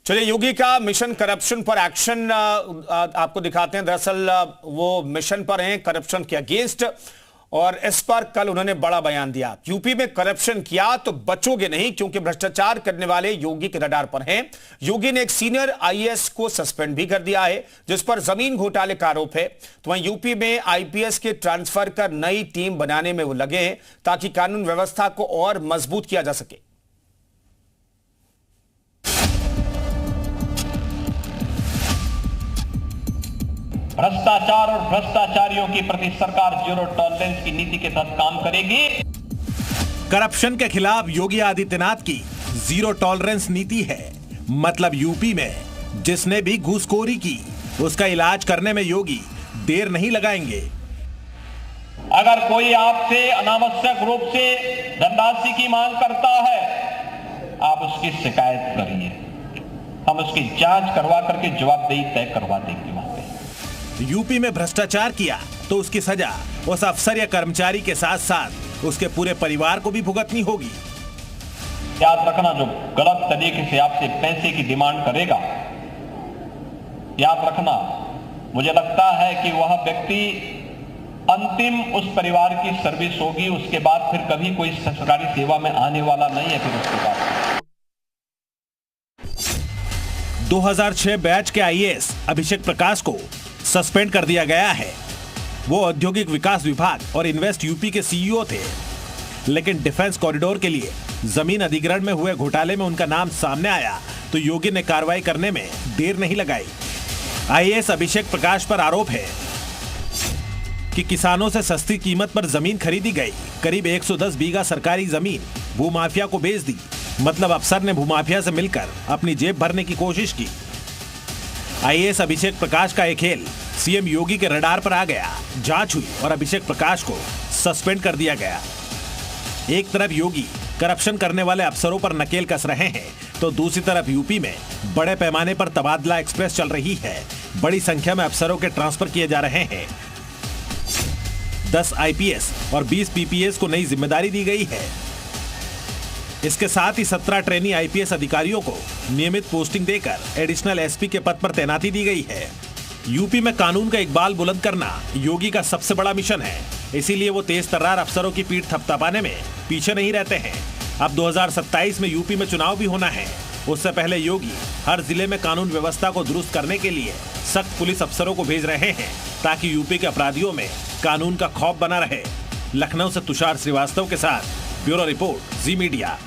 चलिए, योगी का mission corruption पर एक्शन आपको दिखाते हैं। दरअसल वो मिशन पर हैं करप्शन के अगेंस्ट, और इस पर कल उन्होंने बड़ा बयान दिया। यूपी में करप्शन किया तो बचोगे नहीं, क्योंकि भ्रष्टाचार करने वाले योगी के रडार पर हैं। योगी ने एक सीनियर आईएएस को सस्पेंड भी कर दिया है, जिस पर जमीन घोटाले का आरोप है। तो वहीं यूपी में आईपीएस के ट्रांसफर कर नई टीम बनाने में वो लगे हैं, ताकि कानून व्यवस्था को और मजबूत किया जा सके। भ्रष्टाचार और भ्रष्टाचारियों के प्रति सरकार जीरो टॉलरेंस की नीति के तहत काम करेगी। करप्शन के खिलाफ योगी आदित्यनाथ की जीरो टॉलरेंस नीति है। मतलब यूपी में जिसने भी घूसखोरी की, उसका इलाज करने में योगी देर नहीं लगाएंगे। अगर कोई आपसे अनावश्यक रूप से धनराशि की मांग करता है, आप उसकी शिकायत करिए, हम उसकी जांच करवा करके जवाबदेही तय करवा देंगे। वहां पे यूपी में भ्रष्टाचार किया तो उसकी सजा उस अफसर या कर्मचारी के साथ साथ उसके पूरे परिवार को भी भुगतनी होगी। याद रखना, जो गलत तरीके से आपसे पैसे की डिमांड करेगा, याद रखना, मुझे लगता है कि वह व्यक्ति अंतिम उस परिवार की सर्विस होगी, उसके बाद फिर कभी कोई सरकारी सेवा में आने वाला नहीं है। फिर उसके बाद 2006 बैच के आईएएस अभिषेक प्रकाश को सस्पेंड कर दिया गया है। वो औद्योगिक विकास विभाग और इन्वेस्ट यूपी के सीईओ थे, लेकिन डिफेंस कॉरिडोर के लिए जमीन अधिग्रहण में हुए घोटाले में उनका नाम सामने आया तो योगी ने कार्रवाई करने में देर नहीं लगाई। आईएएस अभिषेक प्रकाश पर आरोप है कि किसानों से सस्ती कीमत पर जमीन खरीदी गई। करीब 110 बीघा सरकारी जमीन भूमाफिया को बेच दी। मतलब अफसर ने भूमाफिया से मिलकर अपनी जेब भरने की कोशिश की। आईएएस अभिषेक प्रकाश का एक खेल सीएम योगी के रडार पर आ गया। जांच हुई और अभिषेक प्रकाश को सस्पेंड कर दिया गया। एक तरफ योगी करप्शन करने वाले अफसरों पर नकेल कस रहे हैं, तो दूसरी तरफ यूपी में बड़े पैमाने पर तबादला एक्सप्रेस चल रही है। बड़ी संख्या में अफसरों के ट्रांसफर किए जा रहे हैं। 10 आईपीएस और 20 पीपीएस को नई जिम्मेदारी दी गई है। इसके साथ ही 17 ट्रेनी आईपीएस अधिकारियों को नियमित पोस्टिंग देकर एडिशनल एसपी के पद पर तैनाती दी गई है। यूपी में कानून का इकबाल बुलंद करना योगी का सबसे बड़ा मिशन है, इसीलिए वो तेज तर्रार अफसरों की पीठ थपथपाने में पीछे नहीं रहते हैं। अब 2027 में यूपी में चुनाव भी होना है। उससे पहले योगी हर जिले में कानून व्यवस्था को दुरुस्त करने के लिए सख्त पुलिस अफसरों को भेज रहे हैं, ताकि यूपी के अपराधियों में कानून का खौफ बना रहे। लखनऊ से तुषार श्रीवास्तव के साथ ब्यूरो रिपोर्ट, जी मीडिया।